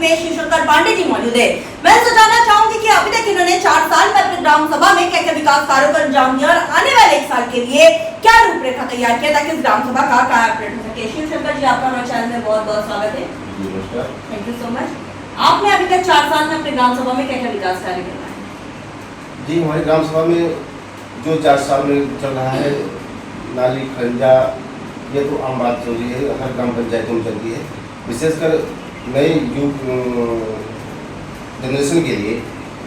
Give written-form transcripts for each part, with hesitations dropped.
में शिवशंकर पांडे जी मौजूद है। मैं जानना चाहूंगी कि अभी तक इन्होंने 4 साल में अपने ग्राम सभा में क्या क्या विकास कार्यों को अंजाम दिया और आने वाले 1 साल के लिए क्या रूपरेखा तैयार किया ताकि इस ग्राम सभा का कार्य अपडेट हो सके। शिवशंकर जी, आपका हमारे चैनल में बहुत बहुत स्वागत है। नमस्कार। Thank you so much. आपने अभी तक 4 साल में अपने ग्राम सभा में क्या क्या विकास कार्य किया है? जी, हमारी ग्राम सभा में जो 4 साल में चल रहा है, नाली खंजा, ये तो आम बात चल रही है, हर ग्राम पंचायतों में चलती है। विशेषकर नए युग जनरेशन के लिए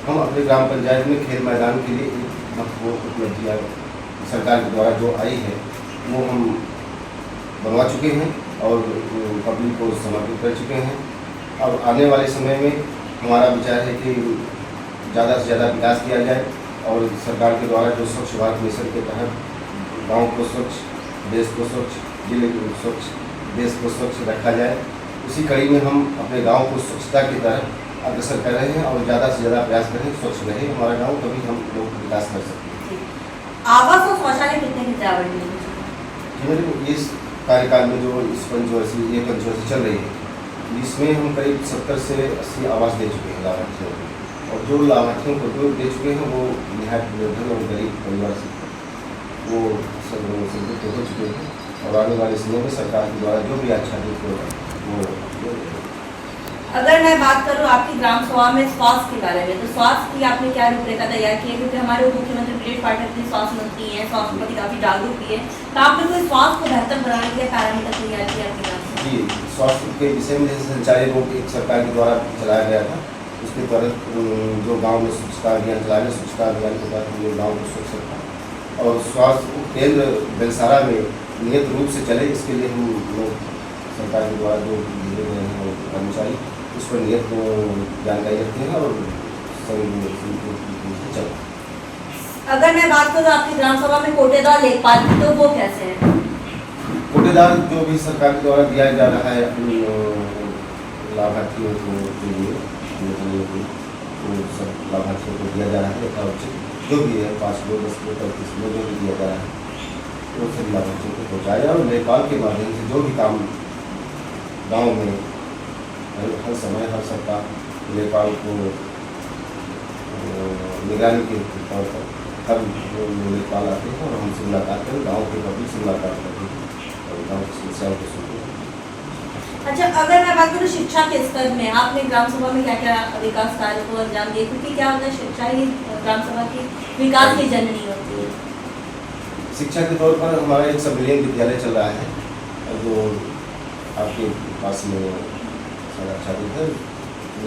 हम अपने ग्राम पंचायत में खेल मैदान के लिए एक महत्वपूर्ण उपलब्धियाँ सरकार के द्वारा जो आई है वो हम बनवा चुके हैं और पब्लिक को समर्पित कर चुके हैं। और आने वाले समय में हमारा विचार है कि ज़्यादा से ज़्यादा विकास किया जाए और सरकार के द्वारा जो स्वच्छ भारत मिशन के तहत गांव को स्वच्छ, देश को स्वच्छ, जिले को स्वच्छ, देश को स्वच्छ रखा जाए, उसी कड़ी में हम अपने गांव को स्वच्छता की तरफ अग्रसर कर रहे हैं और ज़्यादा से ज़्यादा प्रयास करें स्वच्छ रहे हमारा गांव, तभी हम लोग विकास कर सकते हैं। आवास और शौचालय कितने की आवंटित है? इस कार्यकाल में जो इस पंचवर्षीय चल रही है, इसमें हम करीब 70 से 80 आवास दे चुके हैं लाभार्थियों को, और जो लाभार्थियों को जो दे चुके हैं वो निहायत निर्धन और गरीब परिवार से वो संतुष्ट हो चुके हैं। और आने वाले समय में सरकार के द्वारा जो भी आच्छादित होगा वो। अगर मैं बात करूं आपकी ग्राम सभा में स्वास्थ्य के बारे में, तो स्वास्थ्य की आपने क्या रूपरेखा तैयार की है? क्योंकि हमारे उप मुख्यमंत्री ब्रिजेश पाठक जी स्वास्थ्य मंत्री हैं, स्वास्थ्य के प्रति काफी जागरूक भी है, तो आपने कोई स्वास्थ्य को बेहतर बनाने के लिए पैरामीटर तैयार किया आपकी ग्राम सभा? जी, स्वास्थ्य के विषय में जैसे संचारी रोग एक सरकार के द्वारा चलाया गया था, उसके तहत जो गाँव में स्वच्छता अभियान चलाया गया, स्वच्छता अभियान के तहत जो गाँव को स्वच्छ रखा और स्वास्थ्य केंद्र बेलसारा में नियत रूप से चले, इसके लिए हम लोग सरकार के द्वारा जो दिए गए हैं कर्मचारी उस पर नियत जानकारी रखते हैं और चल। अगर मैं बात करूँ आपकी ग्राम सभा में कोटेदार लेखपाल, तो वो कैसे है? कोटेदार जो भी सरकार के द्वारा दिया जा रहा है अपनी लाभार्थियों को के लिए, तो सब लाभार्थियों को दिया जा रहा है यथाउचित जो भी है 5 किलो 10 किलो 35 किलो जो भी दिया जा रहा है वो सभी लाभार्थियों को पहुँचाया और लेखपाल के माध्यम से जो भी काम गाँव में हर समय हर सप्ताह लेखपाल को निगरानी के तौर पर हर लेखपाल आते हैं और हमसे मुलाकात करें, गाँव के पब्लिक से मुलाकात करते हैं और गाँव की समस्याओं को सुनते हैं। अच्छा, अगर मैं बात करूँ शिक्षा के स्तर में, आपने ग्राम सभा में क्या क्या विकास कार्य को अंजाम दिए? क्योंकि क्या होता है, शिक्षा ही ग्राम सभा की विकास की जननी होती है। शिक्षा के तौर पर हमारा एक सब मिलियन विद्यालय चल रहा है जो आपके पास में आच्छादित है।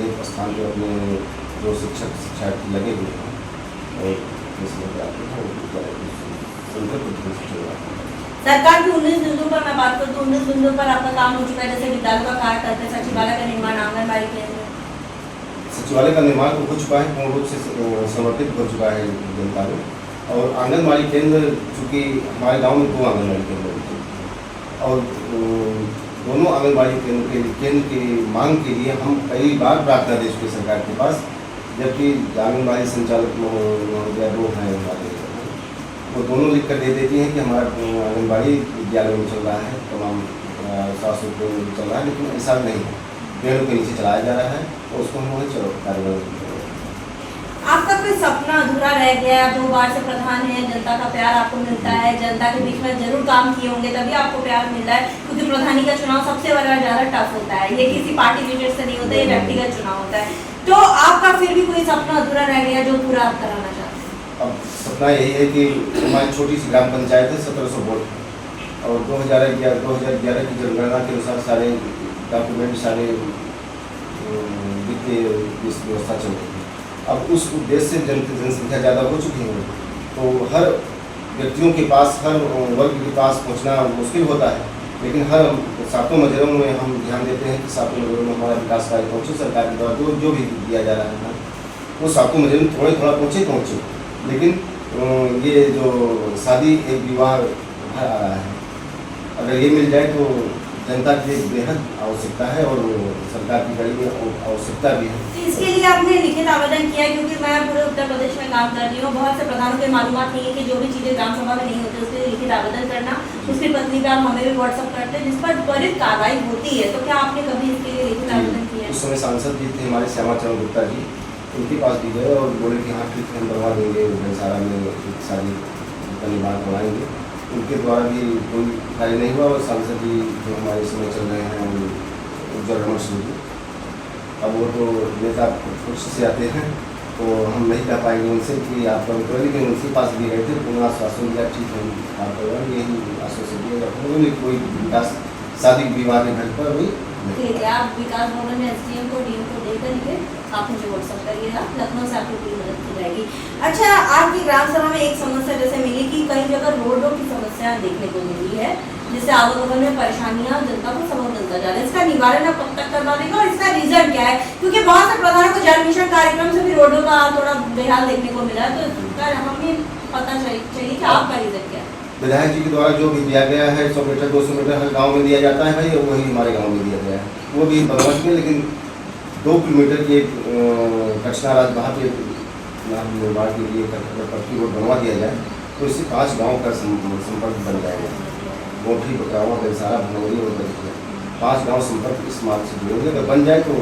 एक स्थान पर अपने जो शिक्षार्थी लगे हुए हैं और सरकार की 19 बिंदुओं पर मैं बात करूँ तो 19 बिंदुओं पर आपका काम हो चुका है, जैसे विद्यालय का कार्य करते, सचिवालय का निर्माण, आंगनबाड़ी केंद्र। सचिवालय का निर्माण हो चुका है, पूर्ण रूप से समर्पित हो चुका है जनता में। और आंगनबाड़ी केंद्र, चूँकि हमारे गांव में 2 आंगनबाड़ी केंद्र हैं और दोनों आंगनबाड़ी केंद्र की मांग के लिए हम कई बार प्रार्थना दे चुके सरकार के पास, जबकि आंगनबाड़ी संचालक महोदया 2 हैं हमारे, वो दोनों लिख कर दे देती हैं कि हमारा आंगनबाड़ी विद्यालय में चल रहा है, तमाम शासकों में चल रहा है, लेकिन ऐसा नहीं है, पेड़ों के नीचे चलाया जा रहा है तो उसको हम चलो कार्रवाई। आपका कोई सपना अधूरा रह गया? 2 बार से प्रधान है, जनता का प्यार आपको मिलता है, जनता के बीच में जरूर काम किए होंगे तभी आपको प्यार मिल रहा है, क्योंकि प्रधानी का चुनाव सबसे बड़ा ज़्यादा टफ होता है, ये किसी पार्टी विकेट से नहीं होता, ये व्यक्तिगत चुनाव होता है। तो आपका फिर भी कोई सपना अधूरा रह गया जो पूरा आप कराना चाहते हैं? अब सपना यही है कि हमारी छोटी सी ग्राम पंचायत है, 1700 वोट और 2011 की जनगणना के अनुसार सारे डॉक्यूमेंट, सारे वित्तीय व्यवस्था चल रही है। अब उस उद्देश्य से जनसंख्या ज़्यादा हो चुकी है तो हर व्यक्तियों के पास, हर वर्ग के पास पहुंचना मुश्किल होता है, लेकिन हर 7 मजरों में हम ध्यान देते हैं कि 7 मजरों में हमारा विकास कार्य पहुँचे। सरकार के द्वारा जो भी दिया जा रहा है वो 7 मजरों में थोड़ा पहुँचे, लेकिन ये जो शादी एक विवाह घर आ रहा है, अगर ये मिल जाए तो जनता की बेहद आवश्यकता है और सरकार की कड़ी में आवश्यकता भी है। तो इसके लिए आपने लिखित आवेदन किया है? क्योंकि मैं पूरे उत्तर प्रदेश में काम कर रही हूँ, बहुत से प्रधानों के मालूमात नहीं है कि जो भी चीज़ें ग्राम सभा में नहीं होती उसके लिए लिखित आवेदन करना, उसकी पत्नी पे आप हमें भी व्हाट्सअप करते हैं जिस पर त्वरित कार्रवाई होती है, तो क्या आपने कभी इसके लिए लिखित आवेदन किया है? उस समय सांसद जी थे हमारे श्यामा चरण गुप्ता जी, उनके पास भी गए और बोले कि हाँ ठीक है, हम बनवा देंगे, भैंसारा में एक शादी का निर्माण करवाएंगे। उनके द्वारा भी कोई कार्य नहीं हुआ और सांसद जी जो हमारे समय चल रहे हैं उज्ज्वल रमन सिंह जी, अब वो तो नेता पक्ष से आते हैं तो हम नहीं कह पाएंगे उनसे कि आप कम करें, लेकिन उनके पास भी गए थे, पुनः आश्वासन दिया ठीक है आप करवाएंगे, यही आश्वासन दिया। उन्होंने कोई विकास शादी विवाह के घर पर भी ठीक है, आप विकास भवन में एसडीएम को डीएम को दे करके आप मुझे व्हाट्सअप करिएगा, लखनऊ से आपकी पूरी मदद की जाएगी। अच्छा, आपकी ग्राम सभा में एक समस्या जैसे मिली कि कई जगह रोडों की समस्या देखने को मिली है, जिससे आवागमन में परेशानियां जनता को सबक मिलता जा रहा है। इसका निवारण आप कब तक करवा देंगे और इसका रीजन क्या है? क्योंकि बहुत से प्रधानों को जल मिशन कार्यक्रम से भी रोडों का थोड़ा बेहाल देखने को मिला है, तो इसका हमें पता चाहिए कि आपका रीजन क्या है। विधायक जी के द्वारा जो भी दिया गया है 100 मीटर 200 मीटर हर गांव में दिया जाता है भाई, और वही हमारे गांव में दिया गया है, वो भी बनवा के, लेकिन 2 किलोमीटर की कचना राज वहाँ पे निर्माण के लिए पक्की रोड बनवा दिया जाए तो इससे 5 गांव का संपर्क बन जाएगा। गोठी, बकरावा, बेलसारा, भनौरी और बजरिया 5 गांव संपर्क इस मार्ग से जुड़ेंगे। अगर बन जाए तो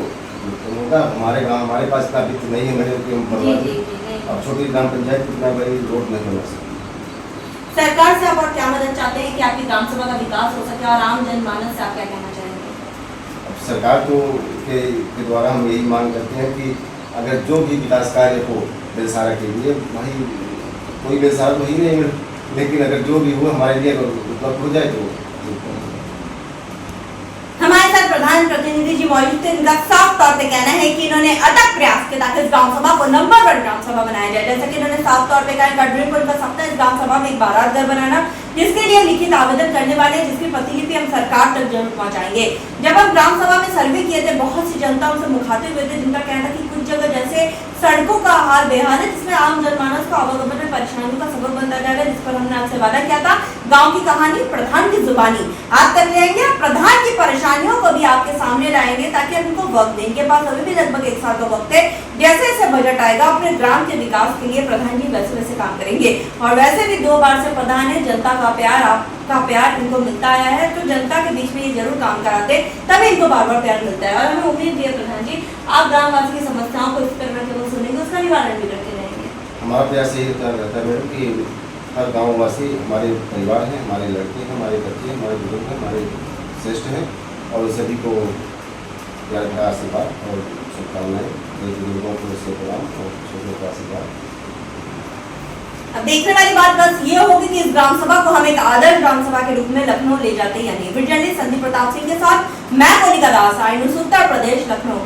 होगा। हमारे गाँव हमारे पास इतना वित्त नहीं है मेरे कि हम बनवा दें। अब छोटी ग्राम पंचायत इतना बड़ी रोड नहीं बना सकती। सरकार से आप और क्या मदद चाहते हैं कि आपकी ग्राम सभा का विकास हो सके और आम जनमानस से आप क्या कहना चाहेंगे? अब सरकार तो के द्वारा हम यही मांग करते हैं कि अगर जो भी विकास कार्य हो बेलसारा के लिए, भाई कोई बेलसारा तो ही नहीं, लेकिन अगर जो भी हो हमारे लिए अगर उपलब्ध हो जाए तो। हमारे साथ प्रधान प्रतिनिधि जी मौजूद थे। इनका साफ तौर पे कहना है कि इन्होंने अटक प्रयास किया ताकि इस ग्राम सभा को नंबर 1 ग्राम सभा बनाया जाए। जैसा कि इन्होंने साफ तौर पे कहा, इनका ड्रीम उनका सपना इस ग्राम सभा में एक बारात घर बनाना, जिसके लिए लिखित आवेदन करने वाले, जिसकी प्रतिलिपि हम सरकार तक जरूर पहुंचाएंगे। जब हम ग्राम सभा में सर्वे किए थे, बहुत सी जनता उनसे मुखातिब हुए थे, जिनका कहना था कि कुछ जगह जैसे सड़कों का हाल बेहाल है, जिसमें आम जनमानस को आवागमन में परेशानियों का सबब बनता जा रहा है, जिस पर हमने आपसे वादा किया था। गांव की कहानी प्रधान की जुबानी आप तक ले आएंगे, प्रधान की परेशानियों को भी आपके सामने लाएंगे ताकि हम उनको वक्त दें। इनके पास अभी भी लगभग 1 साल का वक्त है। जैसे जैसे बजट आएगा अपने ग्राम के विकास के लिए प्रधान जी वैसे वैसे काम करेंगे। और वैसे भी 2 बार से प्रधान है, जनता का प्यार, आपका प्यार इनको मिलता आया है, तो जनता के बीच में ये जरूर काम कराते, तभी इनको बार बार प्यार मिलता है। और हमें उम्मीद भी है प्रधान जी आप ग्रामवासी की समस्याओं को इस पर केवल सुनेंगे, उसका निवारण भी करते रहेंगे। हमारा प्रयास यही रहता है मैडम कि हर गाँव वासी हमारे परिवार हैं, हमारे लड़के हैं, हमारे बच्चे हैं, हमारे बुजुर्ग हैं, हमारे श्रेष्ठ हैं, और सभी को प्यार भरा आशीर्वाद और शुभकामनाएं। बुजुर्गों को इससे प्रणाम और छोटों को आशीर्वाद। अब देखने वाली बात बस ये होगी कि इस ग्राम सभा को हम एक आदर्श ग्राम सभा के रूप में लखनऊ ले जाते हैं या नहीं। वीडियो जर्नलिस्ट संदीप प्रताप सिंह के साथ मैं मोनिका दास, आई न्यूज़ उत्तर प्रदेश, लखनऊ।